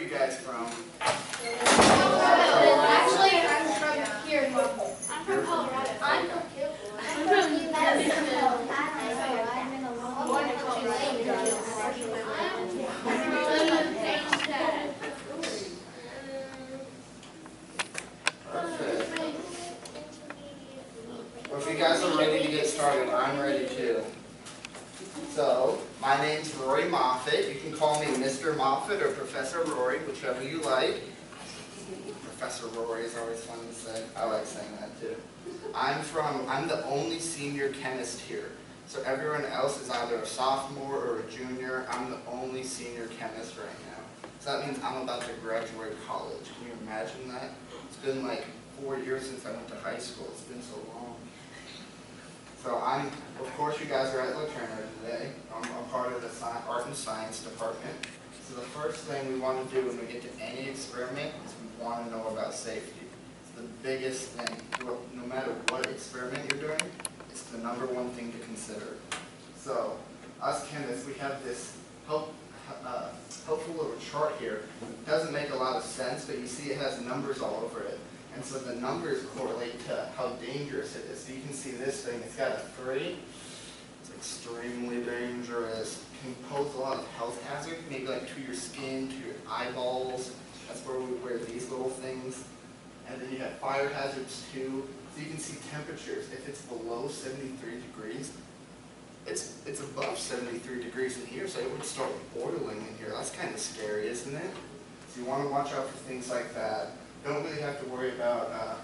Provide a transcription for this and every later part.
you guys from? Actually, I'm from here in Colorado. I'm from Colorado. I'm from Kilgore. I'm from New Mexico. I'm in a long Perfect. Well, if you guys are ready to get started, I'm ready too. So, my name's Rory Moffat. You can call me Mr. Moffat or Professor Rory, whichever you like. Professor Rory is always fun to say. I like saying that too. I'm the only senior chemist here. So everyone else is either a sophomore or a junior. I'm the only senior chemist right now. So that means I'm about to graduate college. Can you imagine that? It's been like 4 years since I went to high school. It's been so long. So of course you guys are at LaTurner today. I'm a part of the Art and Science department. So the first thing we want to do when we get to any experiment is we want to know about safety. It's the biggest thing. No matter what experiment you're doing, it's the #1 thing to consider. So us chemists, we have this helpful little chart here. It doesn't make a lot of sense, but you see it has numbers all over it. And so the numbers correlate to how dangerous it is. So you can see this thing, it's got a 3. It's extremely dangerous. It can pose a lot of health hazard, maybe like to your skin, to your eyeballs. That's where we wear these little things. And then you have fire hazards too. So you can see temperatures. If it's below 73 degrees, it's above 73 degrees in here, so it would start boiling in here. That's kind of scary, isn't it? So you want to watch out for things like that. Don't really have to worry about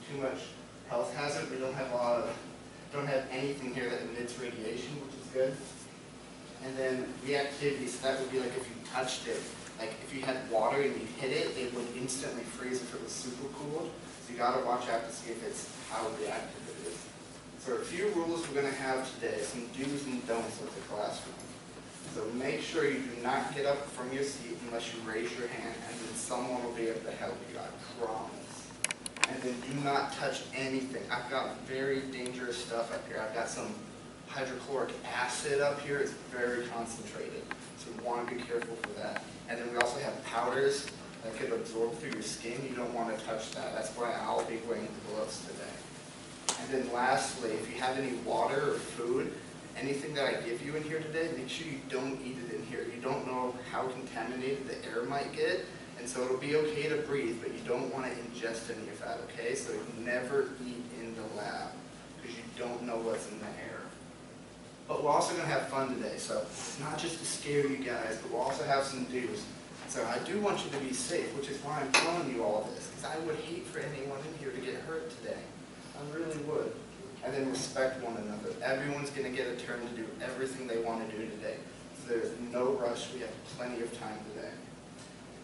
too much health hazard. We don't have anything here that emits radiation, which is good. And then reactivity, so that would be like if you touched it. Like if you had water and you hit it, it would instantly freeze if it was super cooled. So you gotta watch out to see if it's how reactive it is. So a few rules we're gonna have today, some do's and don'ts of the classroom. So make sure you do not get up from your seat unless you raise your hand, and then someone will be able to help you, I promise. And then do not touch anything. I've got very dangerous stuff up here. I've got some hydrochloric acid up here. It's very concentrated, so you want to be careful for that. And then we also have powders that could absorb through your skin. You don't want to touch that. That's why I'll be wearing gloves today. And then lastly, if you have any water or food, anything that I give you in here today, make sure you don't eat it in here. You don't know how contaminated the air might get, and so it'll be okay to breathe, but you don't want to ingest any of that, okay? So never eat in the lab, because you don't know what's in the air. But we're also going to have fun today, so it's not just to scare you guys, but we'll also have some do's. So I do want you to be safe, which is why I'm telling you all this, because I would hate for anyone in here to get hurt today. I really would. And then respect one another. Everyone's going to get a turn to do everything they want to do today. So there's no rush. We have plenty of time today.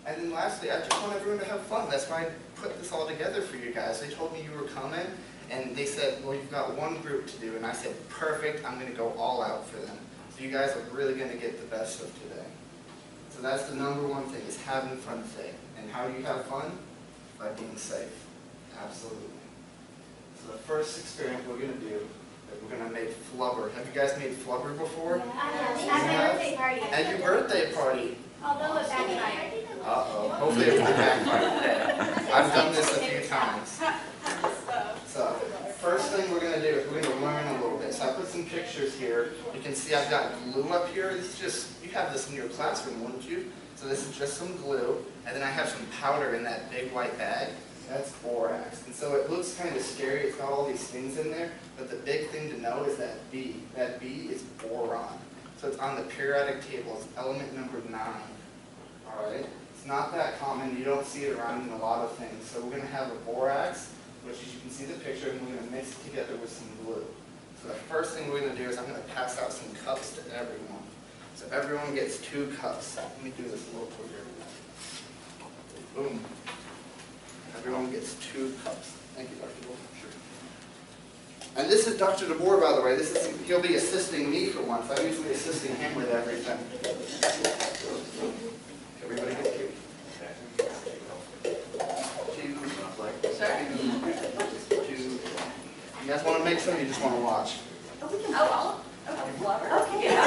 And then lastly, I just want everyone to have fun. That's why I put this all together for you guys. They told me you were coming, and they said, well, you've got one group to do. And I said, perfect. I'm going to go all out for them. So you guys are really going to get the best of today. So that's the #1 thing, is having fun today. And how do you have fun? By being safe. Absolutely. So the first experiment we're going to do is we're going to make flubber. Have you guys made flubber before? At my birthday party. At your birthday party? Although it backfired. Uh-oh. Hopefully it won't backfire today. I've done this a few times. So first thing we're going to do is we're going to learn a little bit. So I put some pictures here. You can see I've got glue up here. This is just, you have this in your classroom, wouldn't you? So this is just some glue. And then I have some powder in that big white bag. That's borax. And so it looks kind of scary. It's got all these things in there. But the big thing to know is that B. That B is boron. So it's on the periodic table. It's element number 9. All right? It's not that common. You don't see it around in a lot of things. So we're going to have a borax, which as you can see the picture, and we're going to mix it together with some glue. So the first thing we're going to do is I'm going to pass out some cups to everyone. So everyone gets 2 cups. Let me do this a little quicker. Boom. Everyone gets 2 cups. Thank you, Dr. DeBoer. Sure. And this is Dr. DeBoer, by the way. He'll be assisting me for once. I'm usually assisting him with everything. Everybody get 2. 2. 2. You guys want to make some, or you just want to watch? Oh, flubber. Okay. Yeah.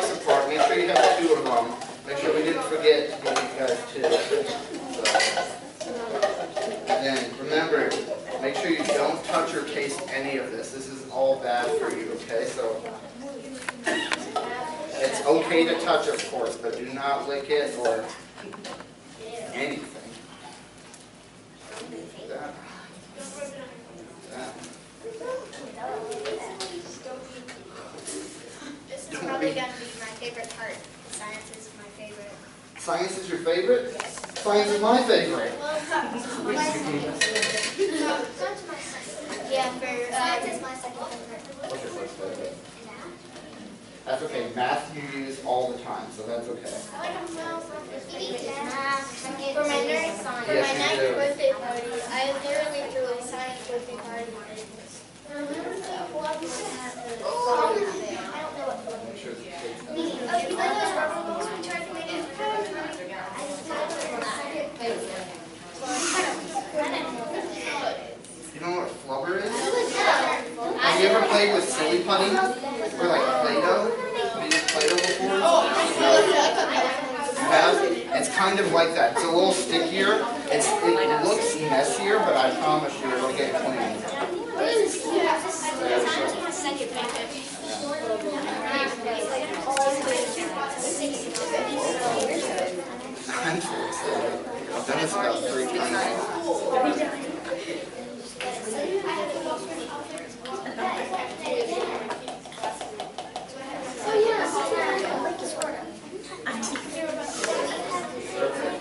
box apart. Make sure you have 2 of them. Make sure we didn't forget to give you guys 2. And then remember, make sure you don't touch or taste any of this. This is all bad for you, okay? So it's okay to touch, of course, but do not lick it or anything. That. This is probably going to be my favorite part. Science is my favorite. Science is your favorite? Science is my favorite. Yeah, science is my second favorite. What's your first favorite? That's okay. Math you use all the time, so that's okay. For my ninth birthday party, I literally threw a science birthday party. Make sure it's You know what flubber is? Have you ever played with silly putty? Or like Play-Doh? Have you used Play-Doh before? You have? It's kind of like that. It's a little stickier. It looks messier, but I promise you it'll get clean. I'm so excited. I've done this about 3 times.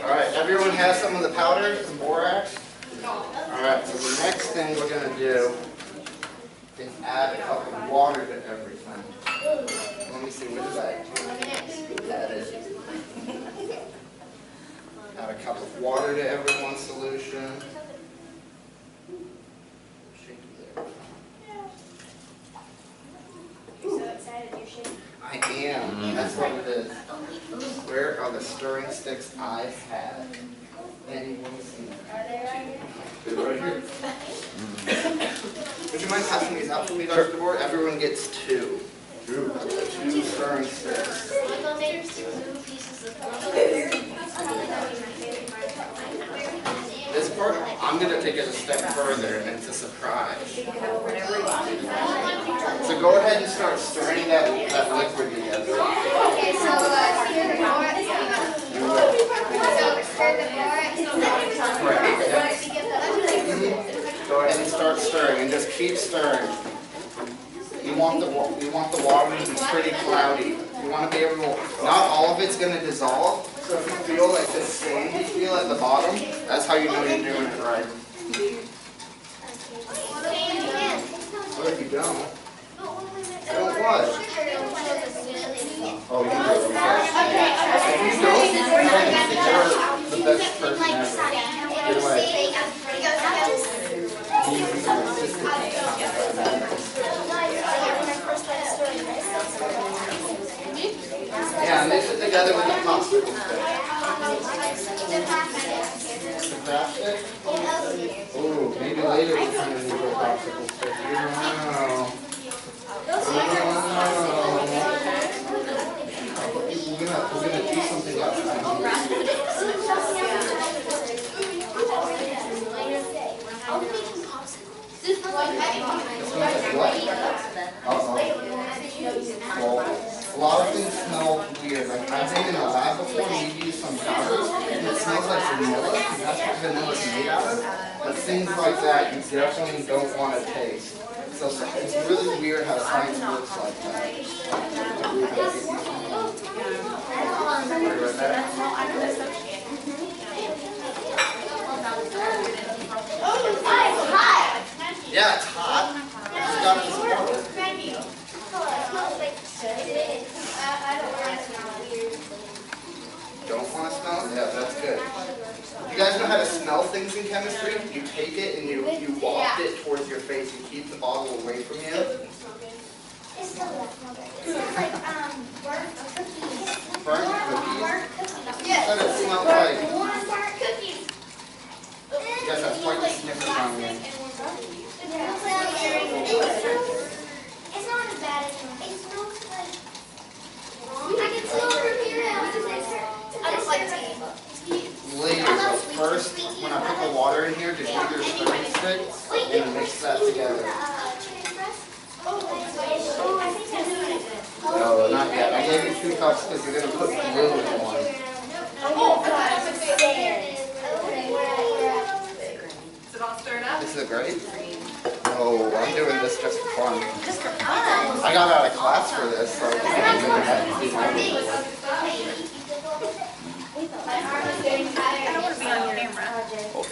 Alright, everyone has some of the powder, some borax? Alright, so the next thing we're going to do is add a cup of water to everything. Let me see, what is that? That is. Add a cup of water to everyone's solution. You're so excited, you're shaking. I am. That's what it is. Where are the stirring sticks I had? Anyone see them? Are they right here? They're right here. Would you mind passing these out for me, Dr. DeBoer? Everyone gets 2. 2 stirring sticks. I'm going to make 2 pieces of This part, I'm going to take it a step further, and it's a surprise. So go ahead and start stirring that liquid together. Okay, so stir the borax. So stir the borax. Go ahead and start stirring, and just keep stirring. You want the water to be pretty cloudy. You want to be able to, not all of it's going to dissolve. So if you feel like the sand you feel at the bottom, that's how you know you're doing it right. Or if you don't. Don't what? Oh, you do. If you don't, you're the best person ever. You're like, yeah, mix it together with the popsicle stick. Oh, maybe later we'll find a new popsicle stick. Wow. We're gonna do something else. Well, a lot of things smell weird. Like I've been in a lab before and we used some powder and it smells like vanilla because that's what vanilla is made out of. But things like that you definitely don't want to taste. So it's really weird how science works like that. Yeah, it's hot. It's got this water. Don't want to smell it? Yeah, that's good. You guys know how to smell things in chemistry? You take it and you waft it towards your face and keep the bottle away from you. It's like burnt cookies. Burnt cookies? Yes. That it smells like. Burnt cookies. You guys have quite the sniffers on you. It's not as bad as it smells like. first, when I put the water in here, just use your stirring stick and mix that together. No, not yet. I gave you 2 cups because you're going to put glue in one. Is it all stirred up? This is a grape? No, I'm doing this just for fun. Just for fun. I got out of class for this, so I can't do that. I don't want to be on camera. Oh,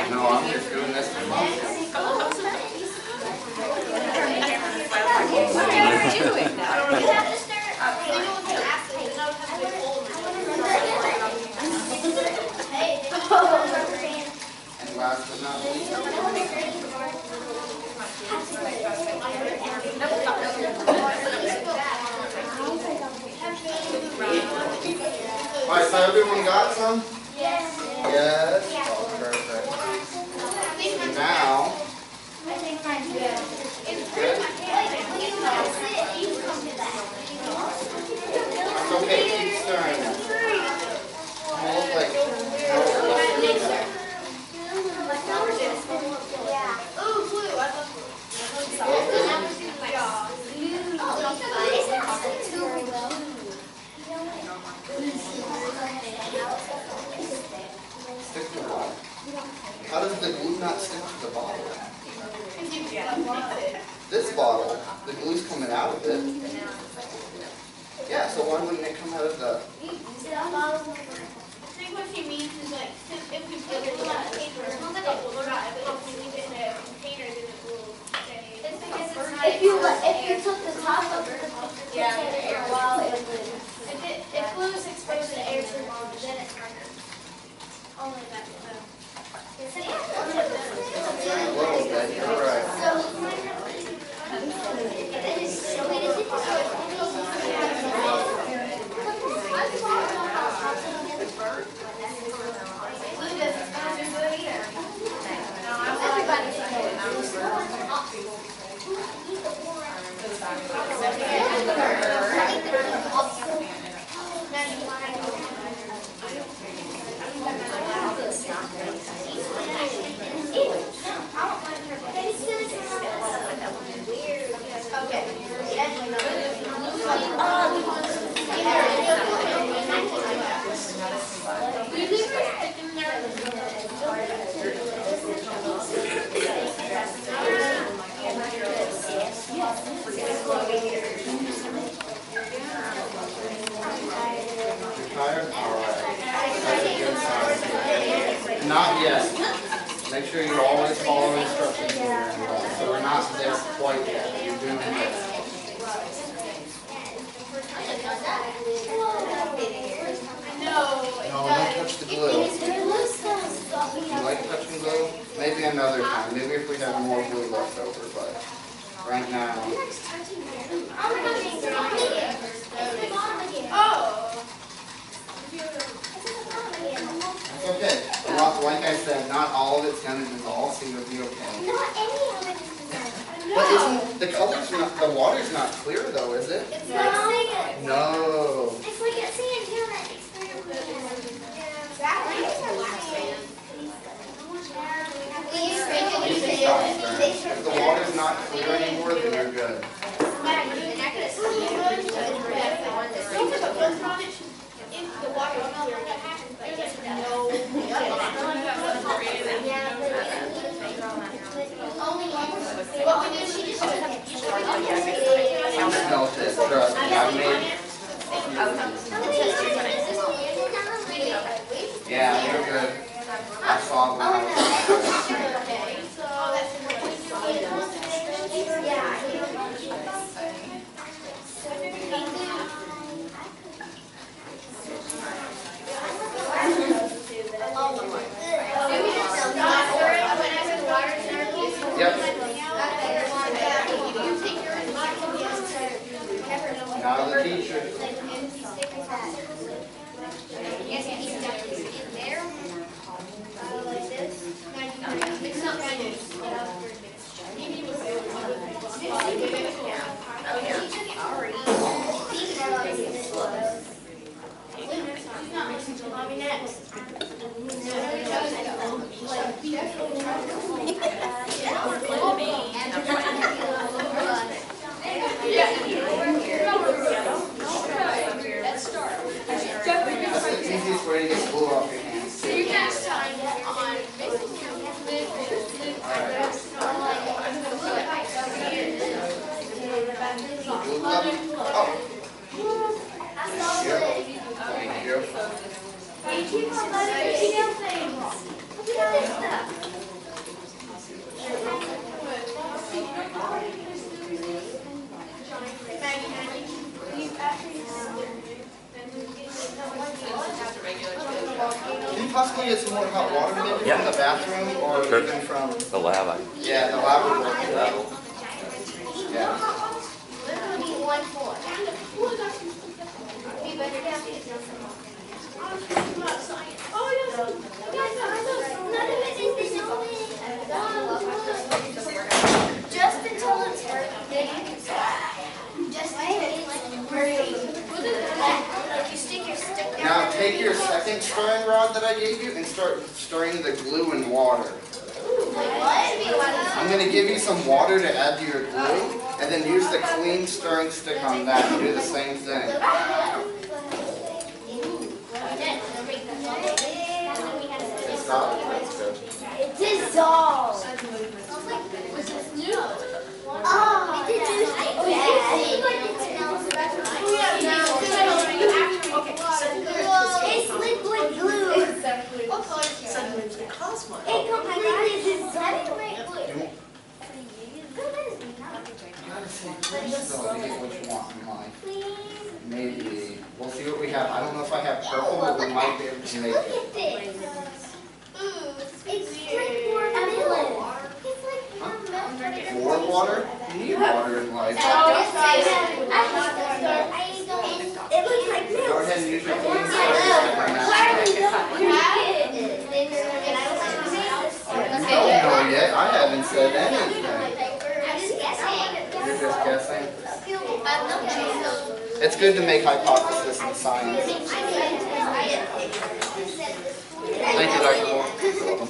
no, I'm just doing this for fun. What are you doing now? And last but not least, alright, so everyone got some? Yes. Yes? Oh, perfect. And now, I think mine's good. It's good? It's okay, keep stirring it. It looks like Oh, blue. I love stick to the bottle. How does the glue not stick to the bottle? This bottle, the glue's coming out of it. Yeah, so why wouldn't it come out of the... I think what he means is like, if we put it in a paper, it smells like a blue dye, but if we leave it in a container, then it will stay. It's because it's not. If you took the top of the container for a while, it would. If glue is exposed to air too long, then it's harder. Only that. A little bit, you're right. Not yet. Make sure you always follow instructions when you're involved. So we're not there quite yet. You're doing this. No, No, don't touch the glue. You like touching glue? Maybe another time. Maybe if we have more glue left over, but right now. Oh. It's okay. Like I said, not all of it's going to dissolve, so you'll be okay. Not any of it is designed. But isn't the color's not, the water's not clear though, is it? It's like sand. No. It's like it's sand here that experiment we You can stop stirring. If the water's not clear anymore, then you're good. What we did, she just took it. Smelt it, trust me. I've made. Yeah, you're good. I saw that. Yep. Now the teacher. Yes, he's in there. Like this. ready to get glue off your hands. So you're gonna start on Glue up. Oh. Here. Thank you. Can you possibly get some more hot water maybe from the bathroom or even from The lab. yeah, the lavabo? Yeah. Just until it's hurt, then you can stop. Just until like you stick your stick down. Now take your second stirring rod that I gave you and start stirring the glue in water. I'm going to give you some water to add to your glue and then use the clean stirring stick on that and do the same thing. Okay, stop. That's good. It dissolves. Oh, it did. It's liquid glue. What color is it? It completely dissolves. You gotta say please though to get what you want in life. Maybe. We'll see what we have. I don't know if I have purple, but we might be able to make Look it. at this. It's like more milk. It's like more milk. More water? You need water in life. It looks like milk. Go ahead and use your clean stirring stick on that. You don't know yet. I haven't said anything. You're just guessing? It's good to make hypotheses in science. Thank you, Dr. Moore. You're welcome.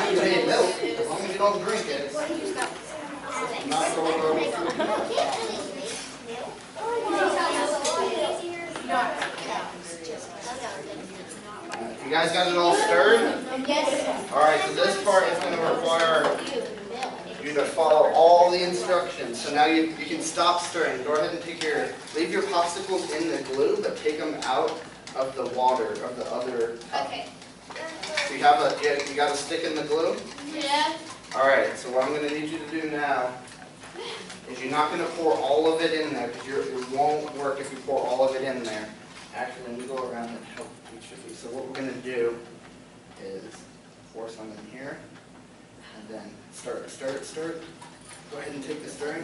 You made milk, as long as you don't drink it. Not going over. You guys got it all stirred? Alright, so this part is going to require you to follow all the instructions. So now you can stop stirring. Go ahead and leave your popsicles in the glue, but take them out of the water, of the other cup. Okay. So you got a stick in the glue? Yeah. Alright, so what I'm going to need you to do now is you're not going to pour all of it in there because it won't work if you pour all of it in there. Actually, let me go around and help each of you. So what we're going to do is pour some in here and then stir it. Go ahead and take the stirring.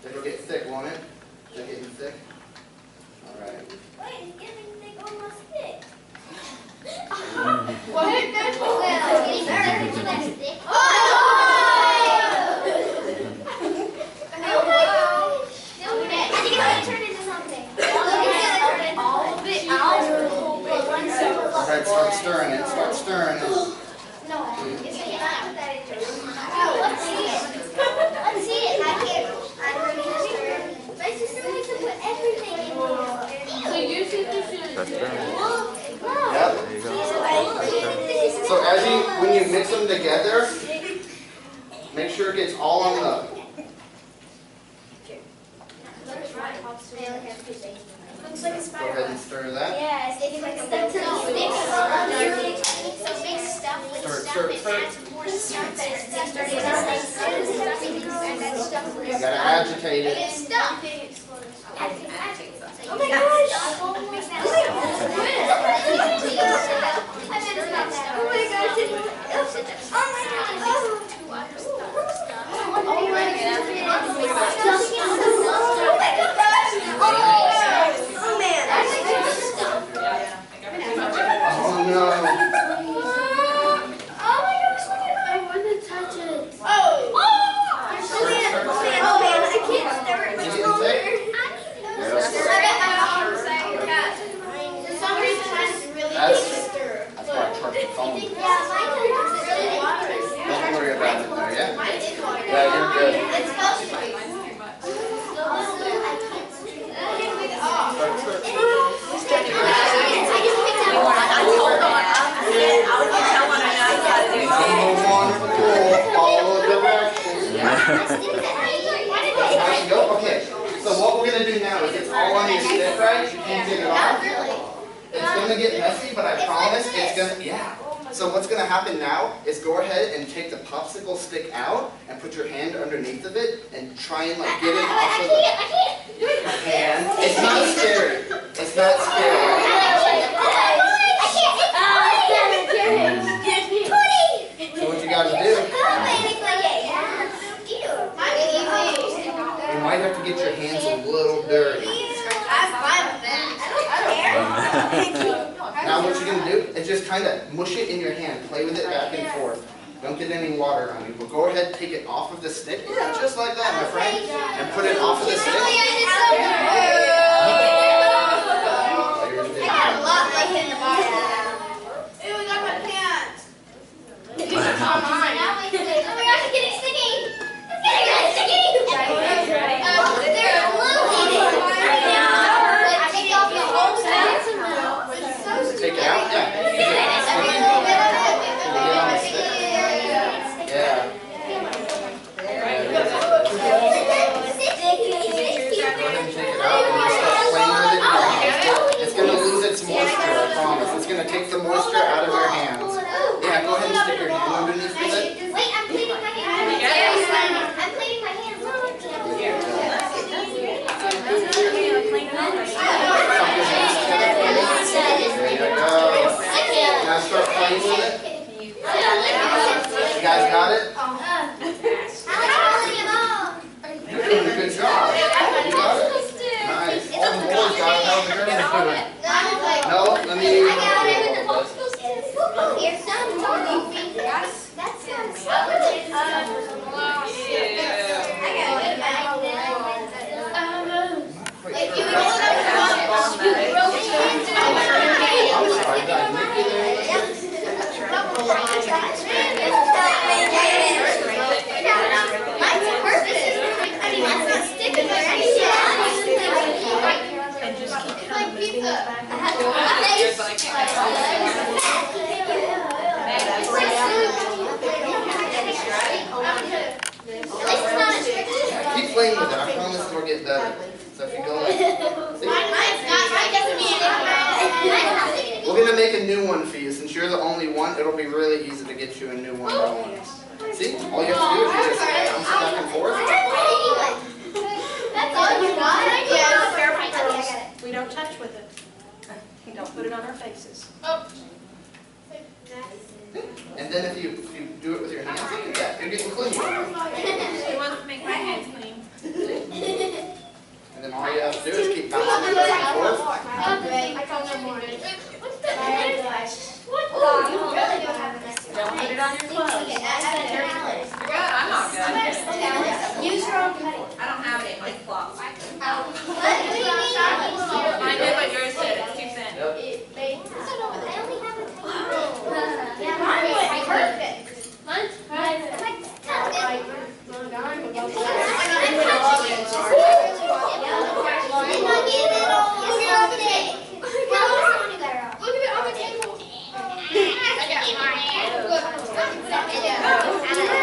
It'll get thick, won't it? Is it getting thick? Alright. Wait, it's getting thick on my stick. What? Well, it's getting thick on my stick. Oh! I think it's going to turn into something. All of it out. Alright, start stirring it. Start stirring it. No, it's not put that in your let's see it. Let's see it. I can't. I'm ready to stir. My sister likes to put everything in there. So you should just That's right. Yep. There you go. So when you mix them together, make sure it gets all on the. Looks like a Go spider. ahead and stir that. Yes, it's like a stick. So mix stuff with stuff and add more stuff that is You gotta agitate it. it's stuff. Oh my gosh! Oh my Oh no. That's why I charge the phone. Don't worry about it though, yeah? Yeah, you're good. Go. Okay. So what we're gonna do now is it's all on your stick, right? You can't take it off. It's gonna get messy, but I promise it's gonna. Yeah. So what's gonna happen now is go ahead and take the popsicle stick out and put your hand underneath of it and try and like get it off of the hand. It's not scary. It's not scary. So what you gotta do? You might have to get your hands a little dirty. Now what you're going to do is just kind of mush it in your hand. Play with it back and forth. Don't get any water on you. But go ahead, take it off of the stick. Yeah, just like that, my friend. And put it off of the stick. I got a lot left in the bottom. Ew, I got my pants. Oh my gosh, it's getting sticky. It's getting sticky. There's glue in it. Take off the whole stuff. Take it out? Yeah. Yeah. Go ahead and take it out and just start playing with it. It's going to lose its moisture, I promise. It's going to take the moisture out of your hands. Yeah, go ahead and stick your hand underneath it. Wait, I'm cleaning my hands. I'm cleaning my hands. There you go. Now start playing with it. You guys got it? You're doing a good job. You got it? Nice. All the boys got it. How the girls doing? No, let me. Keep playing with it. I promise it'll get better. So if you go like, we're gonna make a new one for you. Since you're the only one, it'll be really easy to get you a new one going. See, all you have to do is just bounce it back and forth. That's all you got? Yes. We don't touch with it. Don't put it on our faces. And then if you do it with your hands, look at that. You're getting clean. She wants to make my hands clean. And then all you have to do is keep bouncing it back and forth. Don't put it on your clothes. Good, I'm not good. Use your own cutting. I don't have any like cloths. What? Mine did what yours did. It's 2 cents. Yep. Mine went perfect. Mine's Look at it on the table. I got mine.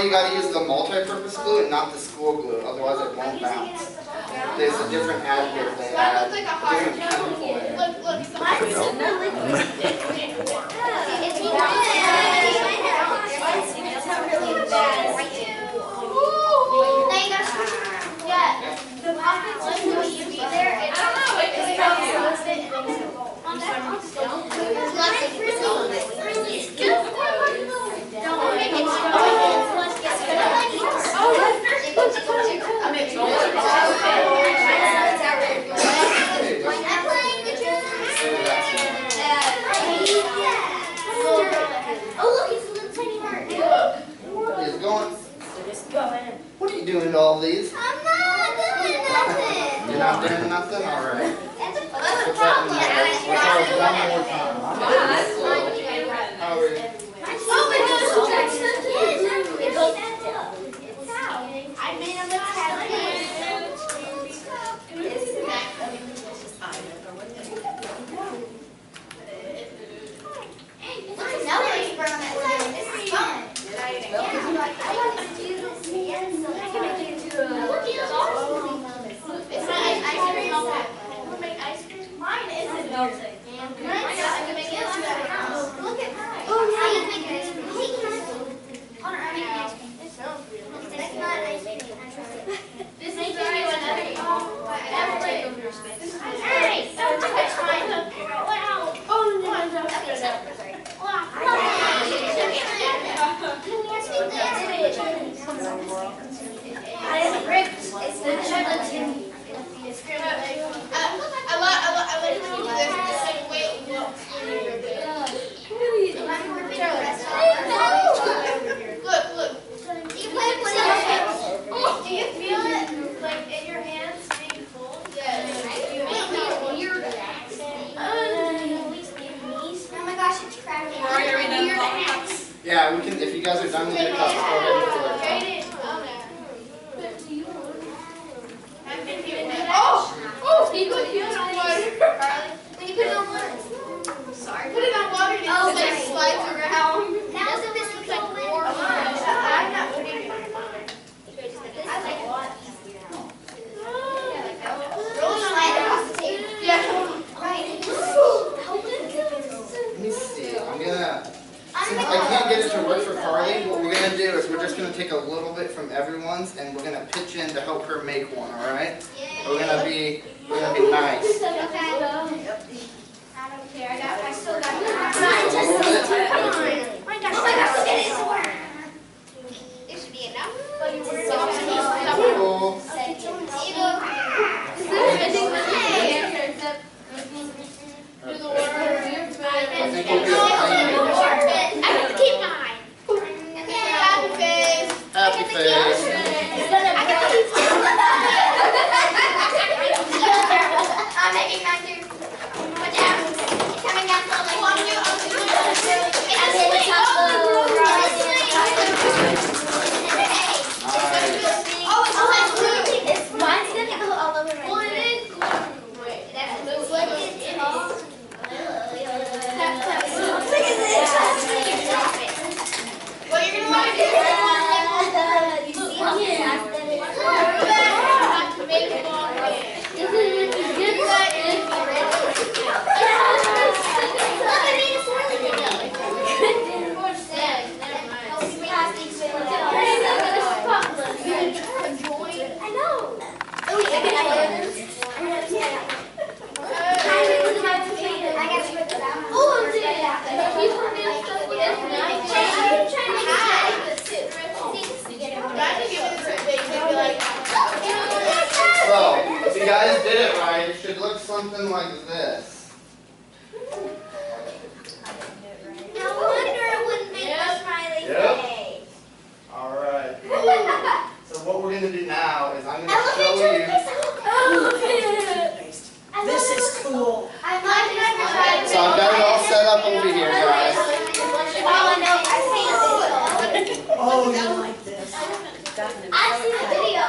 you gotta use the multi-purpose glue and not the school glue, otherwise it won't bounce. There's a different additive they That add, looks like a a heart. different chemical in it. Look, look. It's not really bad. Now you gotta switch it. Yeah. The pockets just will you be there. I don't know. It's probably On that pocket. It's really good. Don't make it What are you doing to all these? I'm not doing nothing. You're not doing nothing? Alright. That's a Put that in there. Let's try it one more time. Hurry. I made a little Yeah, we can. If you guys are done with your cups, go ahead and fill it. When you put it on water. Sorry. Put it on water and it just like slides around. Doesn't this look like more fun? I'm not putting it on water. I like a lot easier. Roll slide across the table. Yeah. Right. Let me see. Since I can't get it to work for Carly, what we're gonna do is we're just gonna take a little bit from everyone's and we're gonna pitch in to help her make one. All right? We're gonna be nice. I don't care. I still got it. Oh my gosh, look at this one. This should be enough. Cool. I think we'll be I have to keep mine. Happy face. happy face. I'm making mine too. Watch out. It's coming down slowly. I'll do Mine's gonna go all over my face. Wait, that's looks like it's what you're gonna do? So, if you guys did it right, it should look something like this. No wonder it wouldn't make a smiley Yep. face. Alright. So what we're going to do now is I'm going to show you. This is cool. So I've So I've got it all set up over here, guys. Oh, you like this. I've seen the video.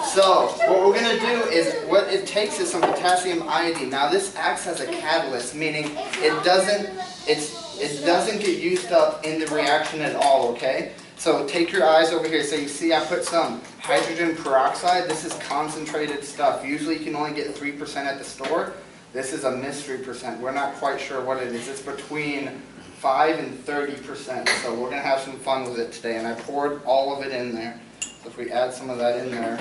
So what we're going to do is, what it takes is some potassium iodine. Now this acts as a catalyst, meaning it doesn't get used up in the reaction at all, okay? So take your eyes over here. So you see I put some hydrogen peroxide. This is concentrated stuff. Usually you can only get 3% at the store. This is a mystery percent. We're not quite sure what it is. It's between 5 and 30%. So we're going to have some fun with it today. And I poured all of it in there. So if we add some of that in there.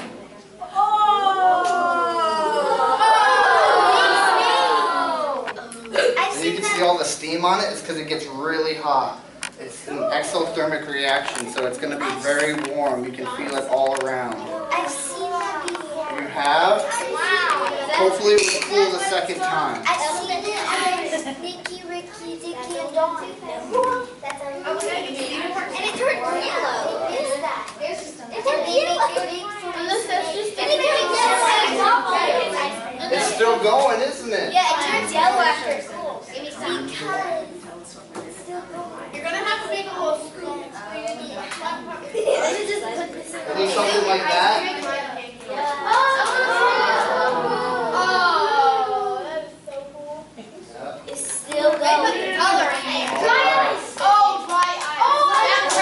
And you can see all the steam on it. It's because it gets really hot. It's an exothermic reaction, so it's going to be very warm. You can feel it all around. I've seen that before. You have? Hopefully it will cool the second time. I've seen it on Nicky, Ricky, Dicky, and Dawn. That's our and it turned yellow. What is that? It turned yellow. It's still going, isn't it? Yeah, it turns yellow after it cools. Give me some. Because it's still going. You're gonna have to make a little scoop. It'll be something like that. Oh, that is so cool. Yeah. It's still They put the going. color in there. Dry ice. Oh, dry ice.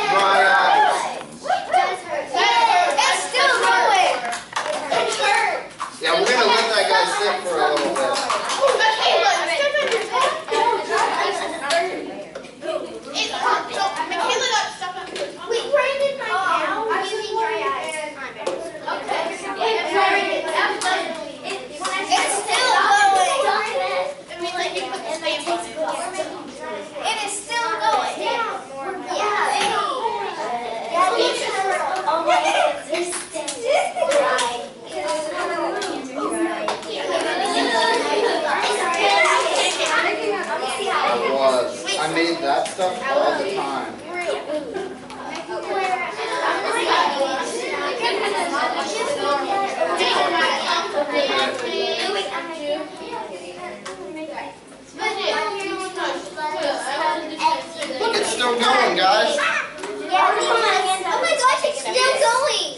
Dry ice. It's still going. It hurts. Yeah, we're going to let that guy sit for a little bit. Michaela, step on your toe. Michaela got stuck on her tongue. Wait, Brandon, right now, I'm using using dry dry ice. ice. Okay. It's still going. I mean, like you put the stamp on it. It is still going. Yeah. Oh my goodness, it's still dry. It was. I made that stuff all the time. Look, it's still going, guys. Oh my gosh, it's still going.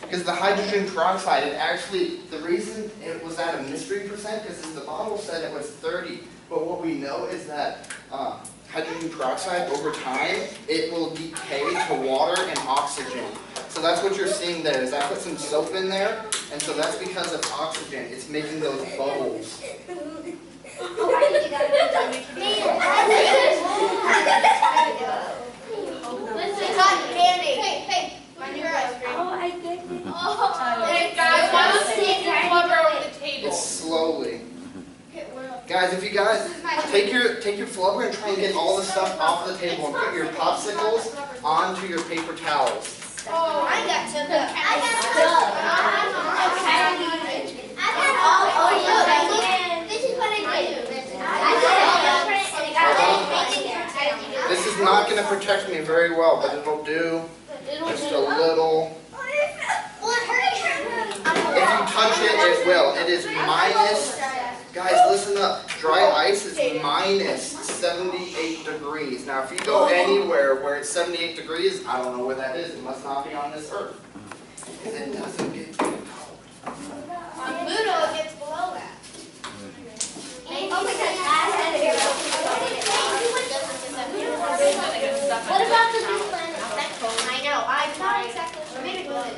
Because the hydrogen peroxide, it actually, the reason it was at a mystery percent, because the bottle said it was 30. But what we know is that hydrogen peroxide, over time, it will decay to water and oxygen. So that's what you're seeing there, is I put some soap in there, and so that's because of oxygen. It's making those bubbles. Cotton candy. Hey, mind your ice cream. Hey guys, why don't you take your flubber over the table? It's slowly. Guys, if you guys take your flubber and try and get all the stuff off the table and put your popsicles onto your paper towels. Oh, I got some. This is what I did. This is not going to protect me very well, but it'll do just a little. If you touch it, it will. It is minus, guys, listen up. Dry ice is minus 78 degrees. Now, if you go anywhere where it's 78 degrees, I don't know where that is. It must not be on this earth. It doesn't get too cold. On Pluto, it gets below that. What about the blue planet? I know. I thought exactly. I made it good.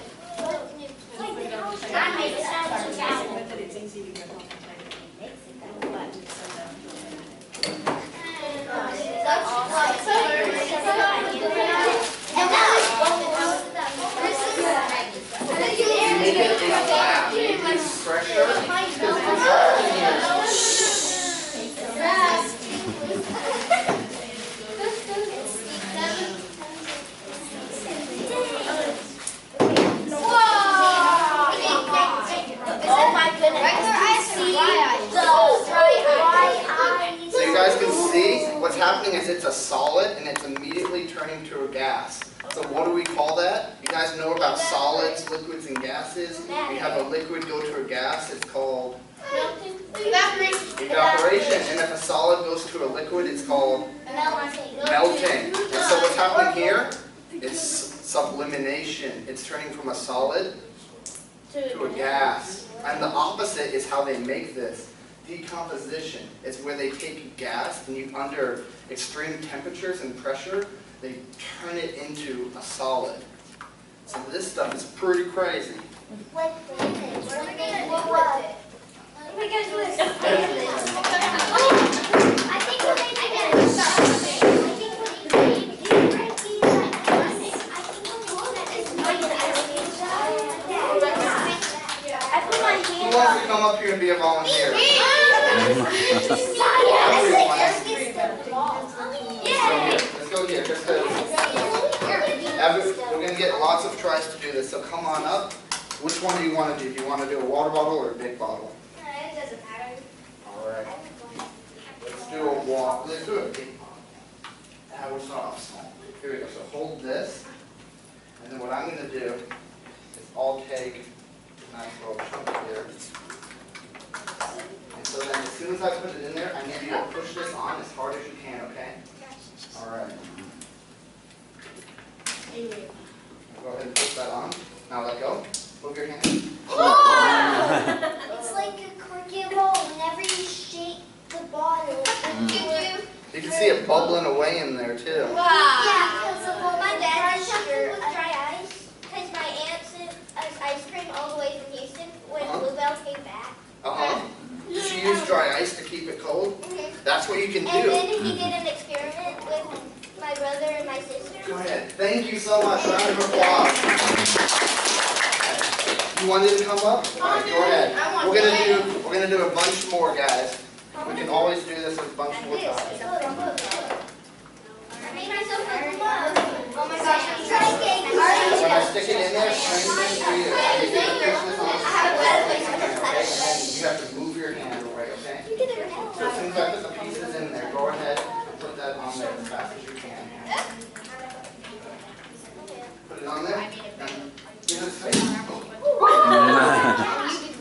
I made it sound so bad. With it, it's easy to get off the table. But it's so down. You make it a lab. You use pressure. Oh my goodness. So you guys can see what's happening is it's a solid and it's immediately turning to a gas. So what do we call that? You guys know about solids, liquids, and gases. We have a liquid go to a gas. It's called evaporation. And if a solid goes to a liquid, it's called melting. And so what's happening here is sublimation. It's turning from a solid to a gas. And the opposite is how they make this. decomposition. It's where they take gas and under extreme temperatures and pressure, they turn it into a solid. So this stuff is pretty crazy. Like planets. What are we gonna do with it? What are we gonna do with it? I think we're making it. Who wants to come up here and be a volunteer? Let's go here. Just we're going to get lots of tries to do this, so come on up. Which one do you want to do? Do you want to do a water bottle or a big bottle? It doesn't matter. All right. Let's do a walk. Let's do a big bottle. We're starting off small. Here we go. So hold this, and then what I'm going to do is I'll take a nice little chunk here. And so then as soon as I put it in there, I need you to push this on as hard as you can, okay? All right. Go ahead and push that on. Now let go. Move your hand. It's like a corky ball whenever you shake the bottle. You can see it bubbling away in there too. Yeah, because of all my dad did something with dry ice. Because my aunt sent us ice cream all the way from Houston when Bluebell came back. She used dry ice to keep it cold. That's what you can And do. then he did an experiment with my brother and my sister. Go ahead. Thank you so much. Round of applause. You wanted to come up? All right, go ahead. We're gonna do a bunch more, guys. We can always do this a bunch more times. I made myself a glove. Oh my gosh, I'm trying to get When I stick it in there, same thing for you. You can push this on. Okay? And then you have to move your hand away, okay? So as soon as I put the pieces in there, go ahead and put that on there as fast as you can. Put it on there. And give it a space.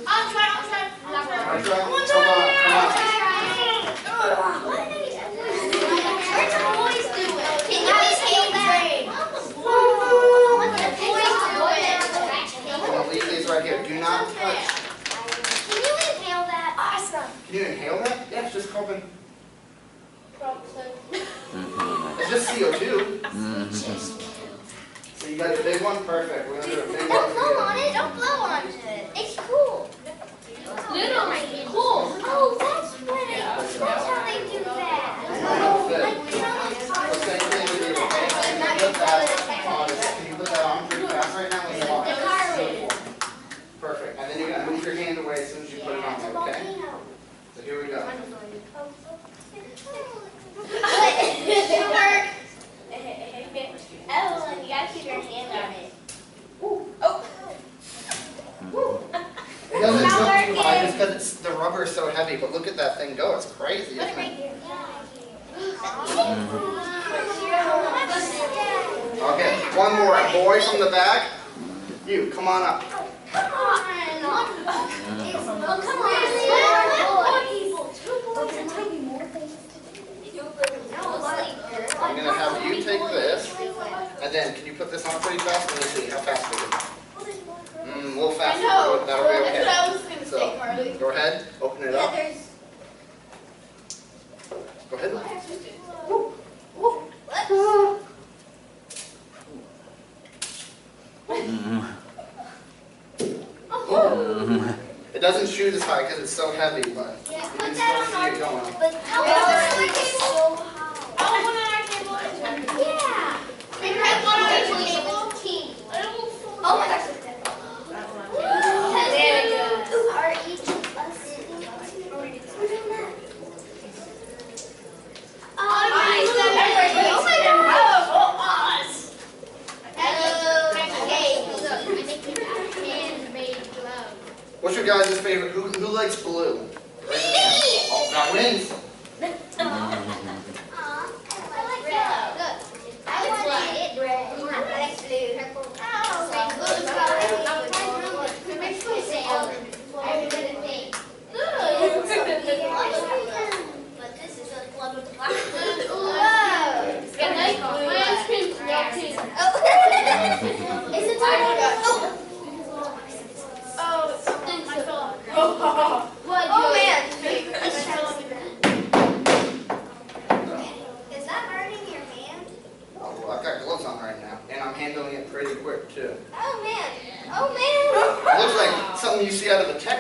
I'll try. Come on. Leave these right here. Do not touch. Can you inhale that? Awesome. Can you inhale that? Yeah, it's just carbon. It's just CO2. So you got the big one? Perfect. We're going to do a big one. Don't blow on it. Don't blow on it. It's cool. Cool. Oh, that's what it is. That's how they do that. Good. So same thing with you, okay? Can you put that on pretty fast right now when you walk? Perfect. And then you're going to move your hand away as soon as you put it on there, okay? So here we go. Oh, you gotta keep your hand on it. It doesn't jump too high just because the rubber is so heavy, but look at that thing go. It's crazy, isn't it? Okay, one more. A boy from the back. You, come on up. Come on. I'm going to have you take this, and then can you put this on pretty fast? Let me see how fast we can. A little faster. That'll be okay. So, go ahead, open it up. Go ahead. It doesn't shoot as high because it's so heavy, but you can still see it going. But how is it so high? Yeah. Oh my gosh. Are each of us What's your guys' favorite? Who likes blue? Raise your hand. Oh, that wins.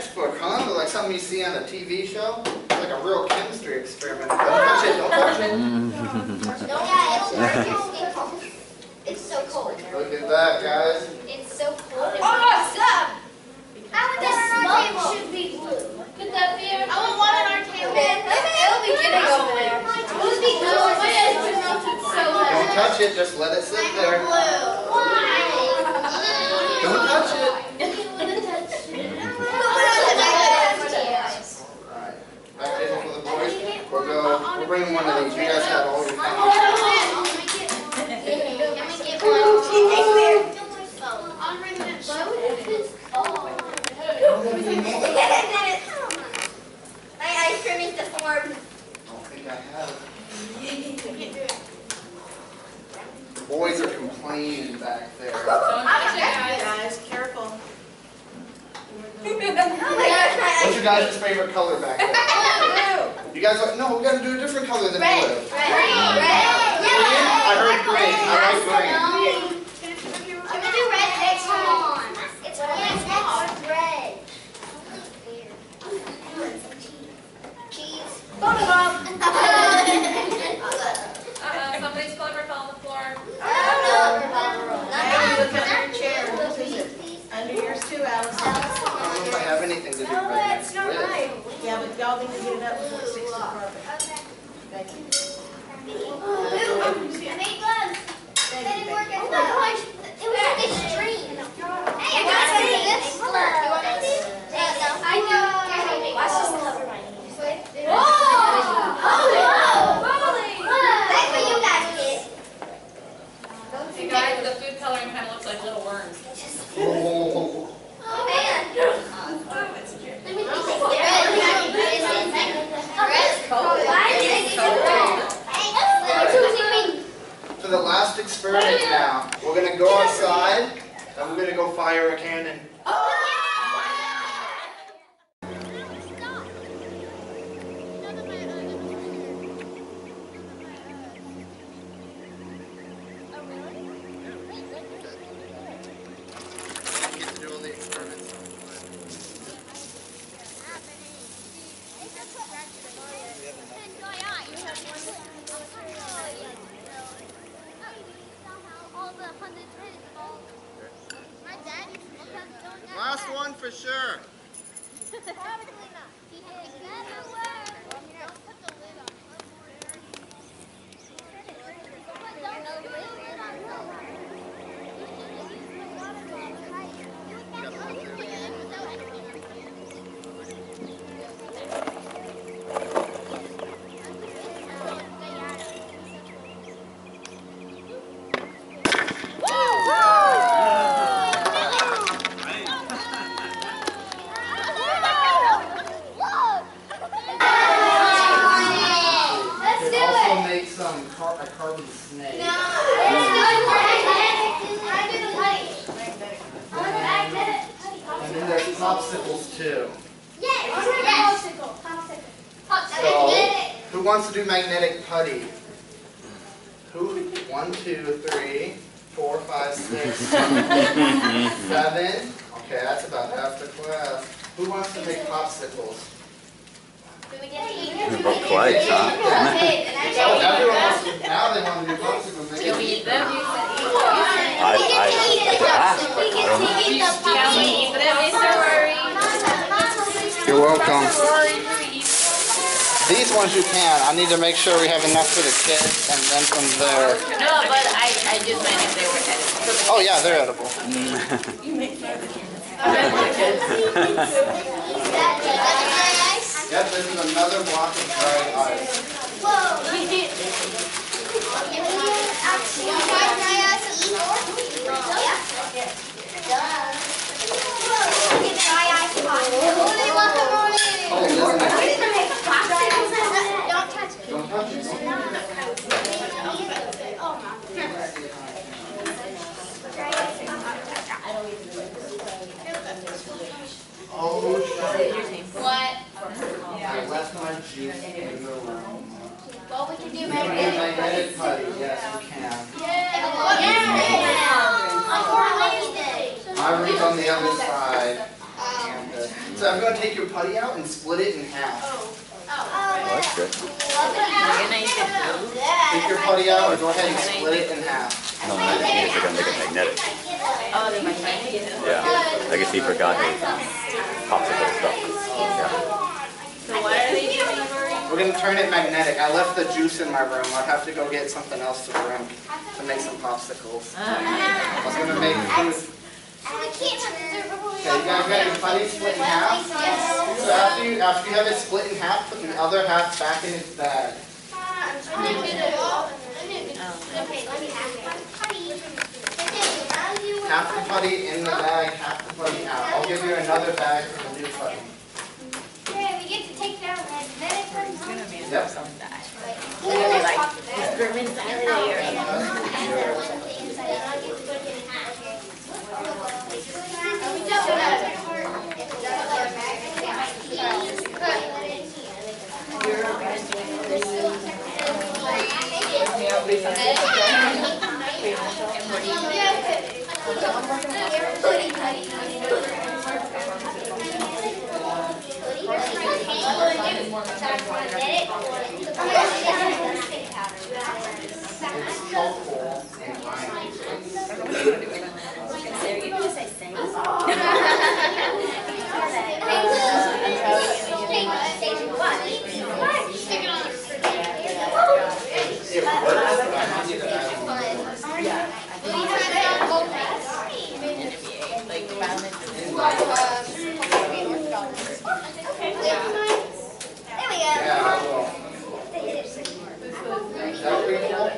textbook, huh? Like something you see on a TV show? It's like a real chemistry experiment. Don't touch it, don't touch it. It's so cold. Look at that, guys. It's so cold. Oh, stop! I want that on our table. Should be blue. Could that be? I want one on our table. It'll be getting over there. It would be blue. My head is melted so bad. Don't touch it, just let it sit there. Why? Don't touch it. Alright, back table for the boys. We'll bring one of these. You guys have all your fun. Ice cream is deformed. I don't think I have. The boys are complaining back there. Don't touch it, guys. Careful. What's your guys' favorite color back there? You guys are, no, we gotta do a different color than blue. Red. I heard green. I like green. I'm gonna do red next time. It's red. Cheese. Photobomb. Somebody's clever fell on the floor. Not Look under your chair. What is it? Under yours too, Alice. I don't know if I have anything to do with it. Yeah, but y'all need to get it up before it sticks to the carpet. Thank you. I made gloves. They didn't work as well. It was like a stream. Hey, I got some of this glove. You want this? No. I know. Watch this cover my knees. That's for you guys, kids. Hey guys, the food coloring kind of looks like little worms. Oh. Oh, man. Let me think. For the last experiment now, we're gonna go outside and we're gonna go fire a cannon. Last one for sure. A carbon snake. No. And then there's popsicles too. Yes. So, who wants to do magnetic putty? Who? 1, 2, 3, 4, 5, 6, 7. Okay, that's about half the class. Who wants to make popsicles? Both plates, huh? So everyone wants to, now they want to do popsicles. They can eat them. You're welcome. These ones you can. I need to make sure we have enough for the kids, and then from there. No, but I just meant if they were edible. Oh yeah, they're edible. Yep, this is another block of dry ice. Oh, isn't it? Don't touch it. Oh, shit. What? I left my juice in the room. Well, we can do You can do magnetic putty, yes, you can. My room's on the other side. And, So I'm going to take your putty out and split it in half. That's good. Take your putty out and go ahead and split it in half. No, I think they're gonna make it magnetic. Oh, they're magnetic? Yeah. I guess he forgot his popsicle stuff. Yeah. So what are they doing, Rory? We're going to turn it magnetic. I left the juice in my room. I'll have to go get something else to drink to make some popsicles. I was going to make food. Okay, you guys got your putty split in half? So after you have it split in half, put the other half back in its bag. Half the putty in the bag, half the putty out. I'll give you another bag for the new putty. We get to take down that medic one. It's gonna be Yep. some die. It's gonna be like German Saturday or It's helpful in rhyming. It works, but I need you to add more. like balance. Yeah, I will. That's pretty cool.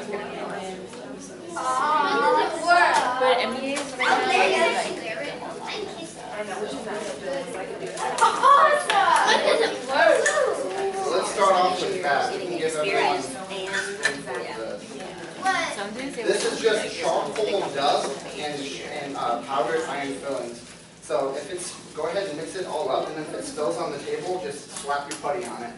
But I mean, it's So let's start off with that. We can give everyone sometimes they this is just charcoal dust and powdered iron fillings. So if it's, go ahead and mix it all up, and if it spills on the table, just slap your putty on it.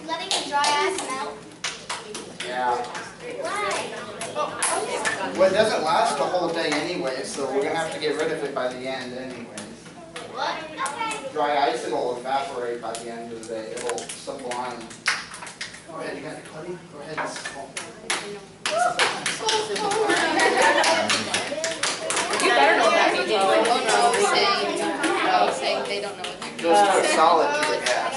Letting the dry ice melt. Yeah. Well, it doesn't last the whole day anyway, so we're gonna have to get rid of it by the end anyways. What? Okay. Dry ice, it'll evaporate by the end of the day. It'll sublime. Go ahead, you got your putty? Go ahead and You better know that you did. Saying they don't know what they're goes to a solid to the gas.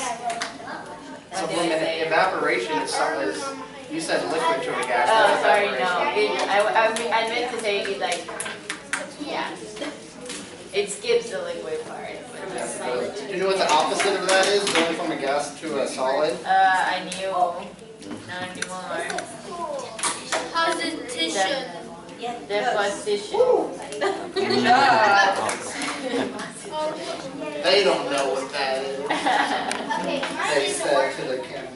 Sublimate evaporation is something is, you said liquid to a gas. Oh, that's sorry, no. evaporation. I meant to say it like, yeah. It skips the liquid part. Do you know what the opposite of that is? Going from a gas to a solid? I knew. Not anymore. Position. Deposition. They don't know what that is. They Okay, said to the camera.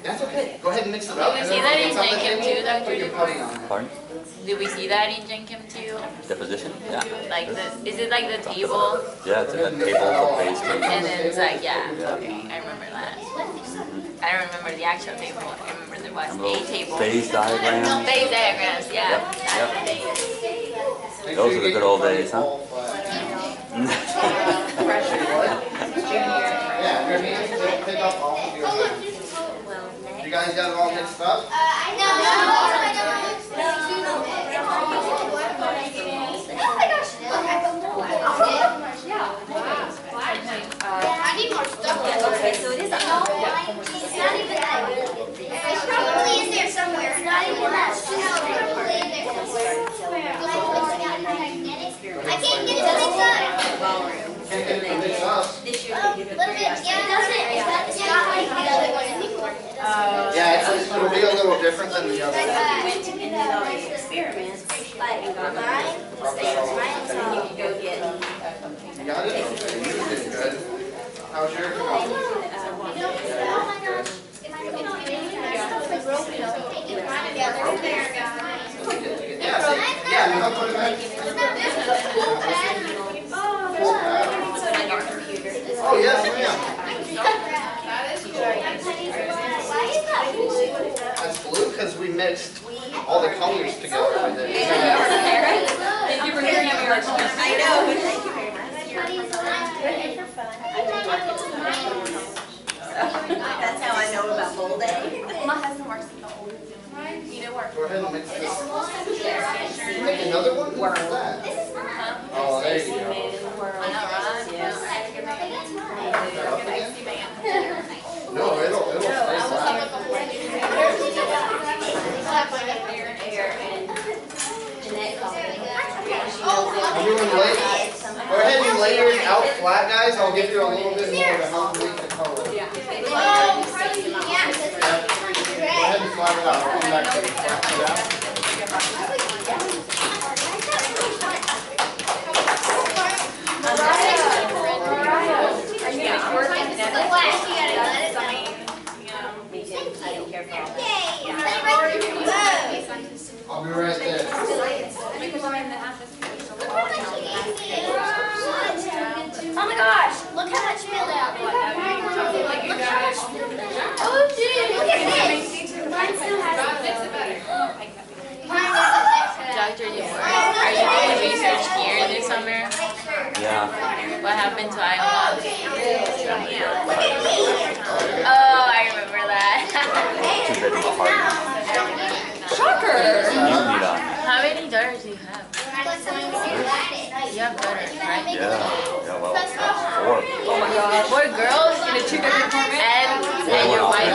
That's okay. Go ahead and mix it up. Did we and see then that when in it's on the Jenkem table, too, Dr. put your putty on it. Pardon? Did we see that in Jenkem too? Deposition? Yeah. Like the, is it like the table? Yeah, it's in that table for phase two. And then it's like, yeah, okay, I remember that. I don't remember the actual table. I remember there was a table. Phase diagram. Phase diagrams, yeah. Yep, That's the thing. Make Those sure are the you good get old your days, huh? all flat. Junior. Yeah, your hands don't pick up off of your hands. You guys got it all mixed up? I need more stuff. Okay, so it is. It's not even that. It probably is there somewhere. It's not even that. It's probably in there somewhere. I can't get it to mix up. Can't get it to mix up. A little bit, yeah, it doesn't. It's not like the other one anymore. Yeah, it'll be a little different than the other. Went to get all these experiments, and got mine, so you can go get. You got it? Okay, you did good. How's yours? Yeah, see? Yeah, you don't put it back. So on your computer. Oh, yes, mixed all the colors together with it. Thank you for hearing me. I know, but thank you very much. We're here for fun. That's how I know about bowl day. My husband works in the old Zoom. You know where? Go ahead and mix this. Make another one? What's that? Oh, there you go. No, it'll stay flat. Everyone lay, go ahead and lay yours out flat, guys. I'll give you a little bit more to help make the color. Go ahead and flat it out. I'll come back to it. Flat it out. I'll be right there. Oh my gosh, look how much spilled out. Oh dude, look at this. Mine still has it. Dr. DeWar, are you doing research here this summer? Yeah. What happened to Iowa? Oh, I remember that. Two-bedroom apartment. Shocker! You need a. How many daughters do you have? You have daughters, right? Yeah. Yeah. Well, that's 4. Oh my gosh. 4 girls in a 2-bedroom apartment? And your wife?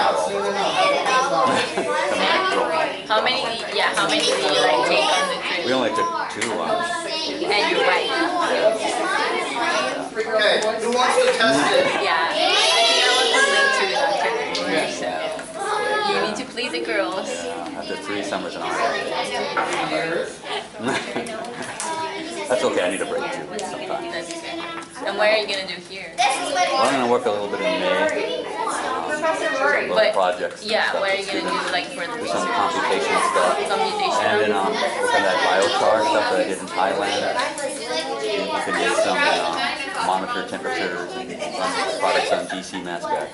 How many do you like take on the trip? We only took 2 And your wife? Okay, who wants to test it? Yeah. I think I want to link to Dr. DeWar, so you need to please the girls. Yeah. After 3 summers in Ireland. Years. That's okay. I need a break too sometimes. That's good. And what are you going to do here? Well, I'm gonna work a little bit in May. Professor Rory. Little projects. and Yeah, stuff. what are you going to do like for the Do some computational stuff. computation? And then work on that biochar stuff that I did in Thailand. You can use some monitor temperatures and run products on GC mass spec.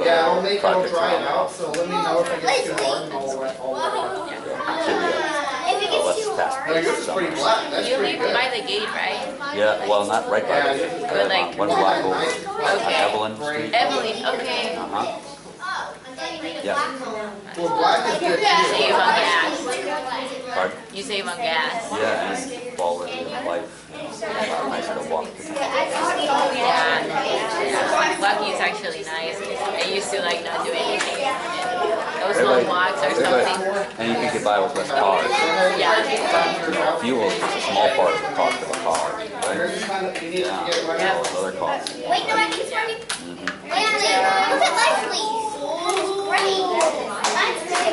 Yeah, I'll make it, I'll try it out, so let me know if it gets too hard and I'll Should be If it less gets too fast. No, yours is pretty black, that's You pretty live good. by the gate, right? Yeah, well, not right by the gate. But like- One block over. Okay. Evelyn Street. Evelyn, okay. Uh-huh. Yeah. Well, black is good too. Save on gas. Pardon? You save on gas. Yeah, and quality of life. Nicer to walk. Yeah. Walking is actually nice. I used to like not do anything. Those long walks or something. And you can get by with less cars. Yeah. Fuel is just a small part of the cost of a car, Yours right? is kind of, you need to Yeah, get right all out. those other costs. Wait, no, I think it's running. Wait, look at life, please. Great. Mine's good.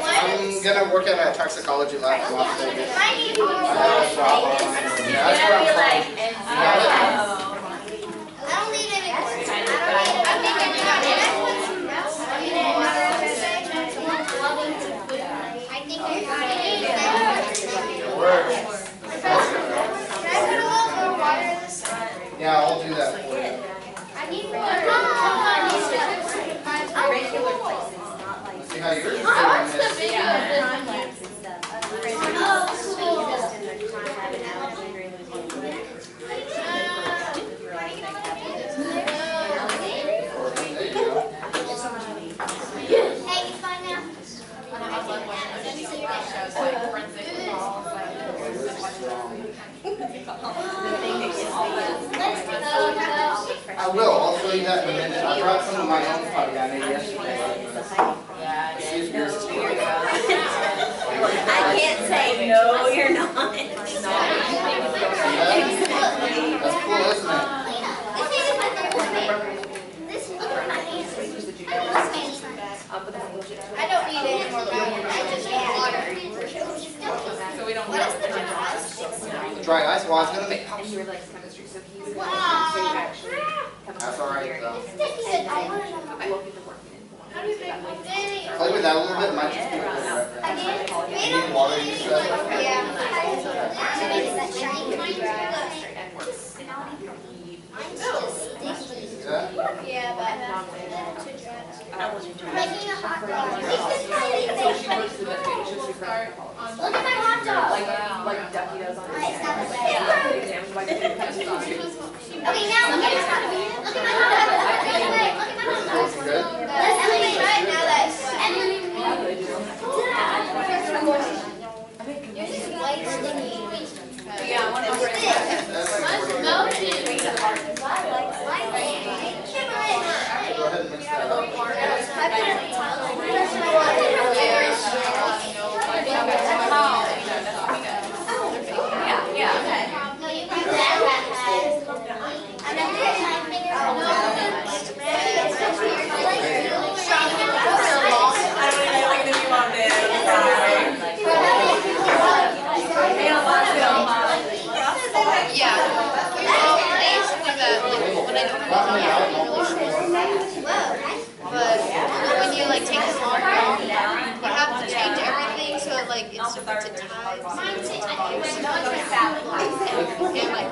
I'm gonna work at a toxicology lab in Las Vegas. I have a job on it. Yeah, that's where I'm from. You got it? I don't need it anymore. I think I Word. Can I put a little more water in this? Yeah, I'll do that for you. I need more. Regular places, not like. See how yours is doing this. Timelapse and stuff. Just in the time having Alexandria Museum. There you go. Hey, it's fine now. I will, I'll show you that in a minute. I brought some of my own putty I made yesterday. Yeah. See if yours is good. I can't say, no, you're not. See that? That's cool, isn't it? I don't need any more water. I just need water. What is the difference? Dry ice, well, I was gonna make pops. Wow. That's alright, though. How do you make one? Play with that a little bit, might just be a little right there. You need water, you said? Yeah. Mine's just sticky. Okay, now look at my hand. Look at my hand. Look at my hand. Looking good? Let's Emily right now that Emily. Yours is white sticky. Yeah, I want to That's pretty good. Go ahead and mix that up. But when you like take this long off, you have to change everything so it like it's to tie. And like holding my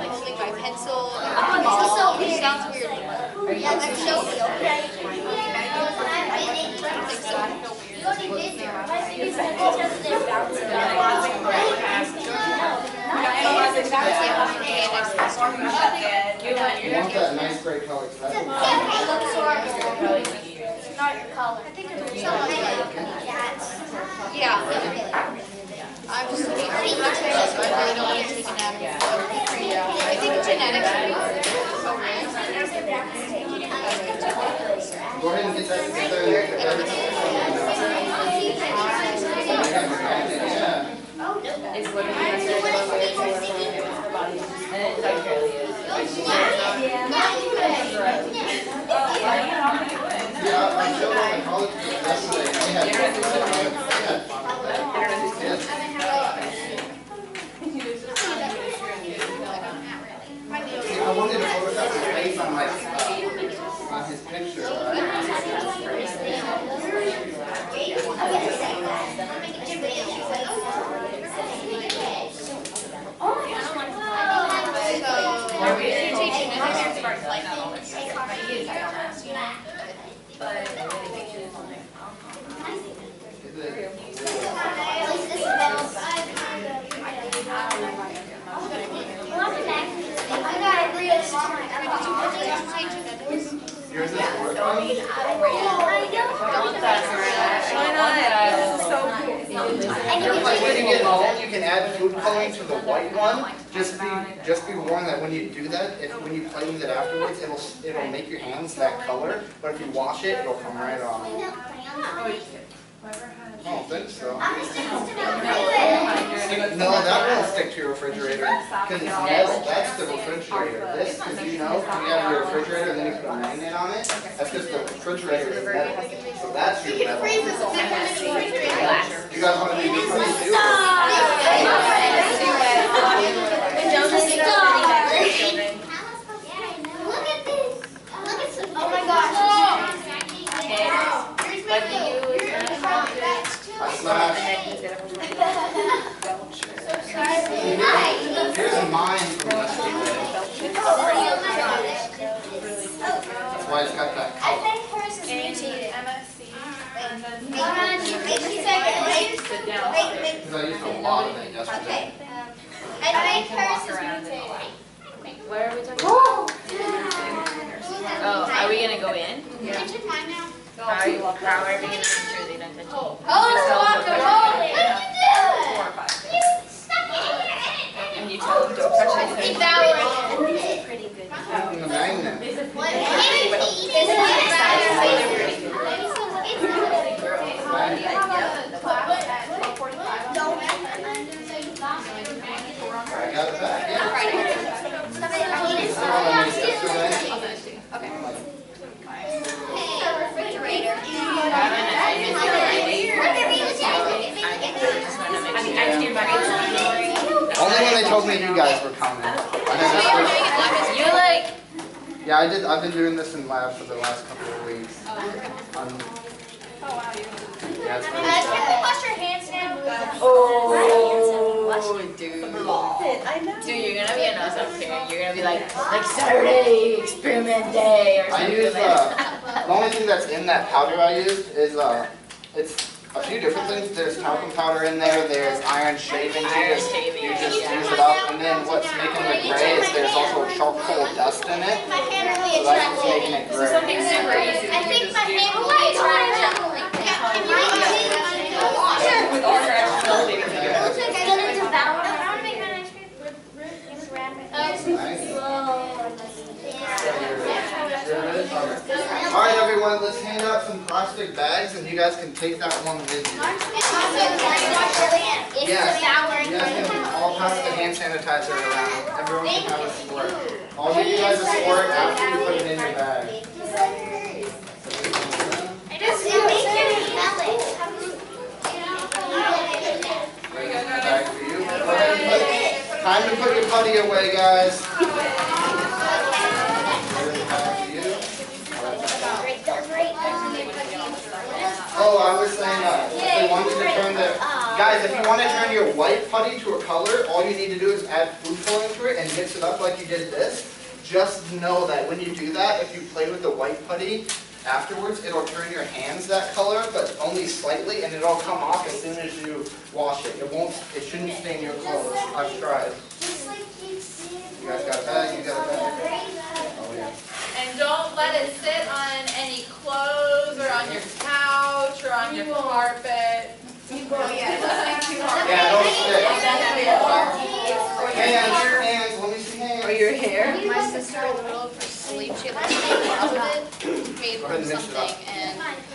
pencil, it sounds weird. Yeah, that's so You want that nice gray color. So that's not your color. I think it's Yeah. I'm just looking at it, so I really don't want to take an out. I think genetics would be Go ahead and get that together. Yeah, I showed all my college kids yesterday. They had I wanted to photograph his face on his picture. Yours is work on? When you get home, you can add food coloring to the white one. Just be warned that when you do that, when you play with it afterwards, it'll make your hands that color. But if you wash it, it'll come right off. I don't think so. No, that won't stick to your refrigerator. Because it's metal, that's the refrigerator. This, because you know, when you have your refrigerator and then you put a magnet on it, that's because the refrigerator is metal. So that's your metal. You guys want to do this one too? Look at this. Look at some. Oh my gosh. I smashed. Here's mine from yesterday. That's why it's got that I color. think hers is mutated. Because I used a lot of it yesterday. I think hers is mutated. Where are we talking? Oh, are we gonna go in? How How are we gonna make sure they don't touch it? Oh, what did you do? 4 or 5. You stuck it in here. And you tell them don't touch it. Pretty good. And the magnet. I got it back, yeah. Only when they told me you guys were coming. You like. Yeah, I've been doing this in lab for the last couple of weeks. Yeah, it's really Can sad. we wash our hands now? Oh, dude. Dude, you're gonna be an awesome parent. You're gonna be like Saturday experiment day or I something use like that. the only thing that's in that powder I use is it's a few different things. There's talcum powder in there. There's iron shaving. You just use it up, and then what's making it gray is there's also charcoal dust in it. My hand will be So that's what's attracted. making it gray. Something super easy. I think my hand will be attracted. With all your extra things. It's gonna devour it. I want to make my ice cream. Just wrap it. Alright everyone, let's hand out some plastic bags and you guys can take that one with you. It's Yes. devouring. You guys can all pass the hand sanitizer around. Everyone can have a squirt. I'll give you guys a squirt after you put it in your bag. It makes you smell it. Bag for you. Go ahead and put- Time to put your putty away, guys. Oh, I was saying, if they want you to turn guys, if you want to turn your white putty to a color, all you need to do is add food coloring to it and mix it up like you did this. Just know that when you do that, if you play with the white putty afterwards, it'll turn your hands that color, but only slightly, and it'll come off as soon as you wash it. It shouldn't stain your clothes. I've tried. You guys got a bag? You got a bag? Oh yeah. And don't let it sit on any clothes or on your couch or on your carpet. Yeah, don't stick. Hands, let me see hands. Or your hair. My sister, in the middle of her sleep, she had like a closet made Go ahead from and mix it up. something, and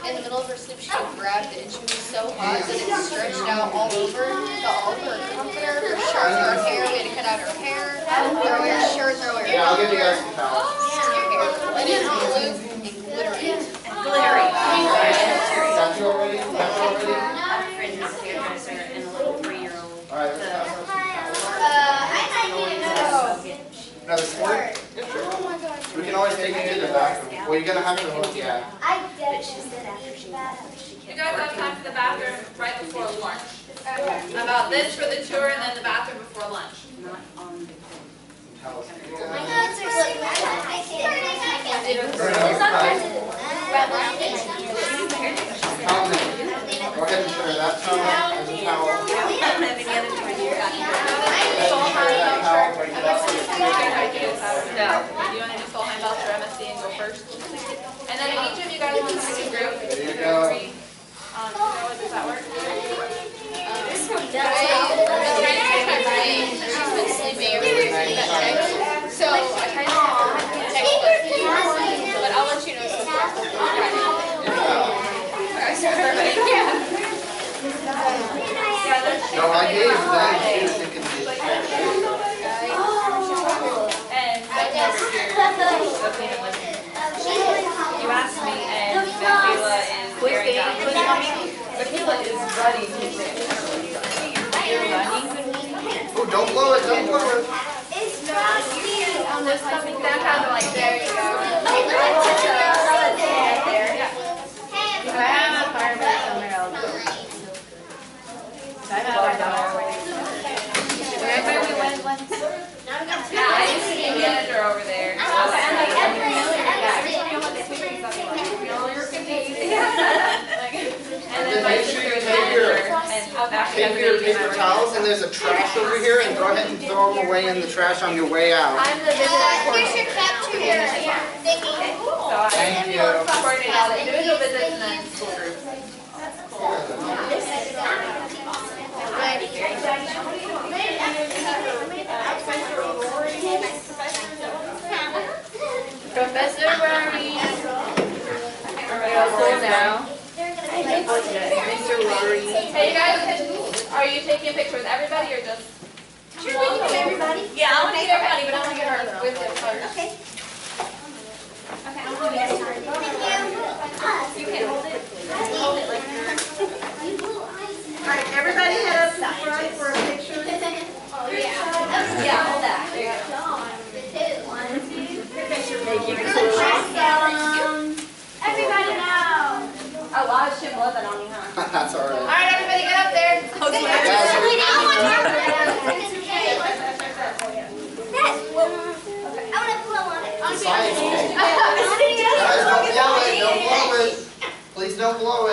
in the middle of her sleep, she grabbed it, and she was so hot that it stretched out all over all of her comforter, her shirt, her hair. We had to cut out her hair, throw away her shirt, throw away her Yeah, I'll give you guys some towels. hair. And it's blue and glittery. Glittery. Got you already? Got you already? A friend is a hairdresser and a little 3-year-old. Alright, let's pass out some towels. Another squirt? Yeah, sure. We can always take it to the bathroom. Well, you're gonna have to look, yeah. But she said after she You guys have time for the bathroom right before lunch. About this for the tour and then the bathroom before lunch. not on the Towels. Towel them. Go ahead and share that towel. There's a towel. Go ahead and share that towel. Break it up. No. Do you want to just all hand off to MSC and go first? And then each of you guys will take a group. There you go. Does that work? She's been sleeping ever since we got text. So I kind of have to text her, but I'll let you know as soon as possible. No, I gave them. She was thinking they should. And then over here. You asked me, and Michaela is very down. Michaela is ready to take. You're running. Oh, don't blow it, don't blow it. Just something that kind of like, there you go. If I have a fireman somewhere, I'll go. I have our daughter. Remember we went once? Yeah, I used to be a manager over there. And then Make sure you take your paper towels and there's a trash over here and go ahead and throw them away in the trash on your way out. I'm the business Here's your coordinator. capture thingy. So I Thank you. coordinate all the individual visits and then school groups. Professor Rory. Cool now. Mr. Rory. Hey, you guys, are you taking a picture with everybody or just? Sure, we can get everybody. Yeah, I want to get everybody, but I want to get her with it first. Okay. You can hold it. Alright, everybody head up to the front for a picture. Yeah, hold that. There you go. Everybody now. A lot of shit living on you, huh? That's all All right. right, everybody get up there. I want to blow on it. Science. Guys, don't blow it, don't blow it. Please don't blow it.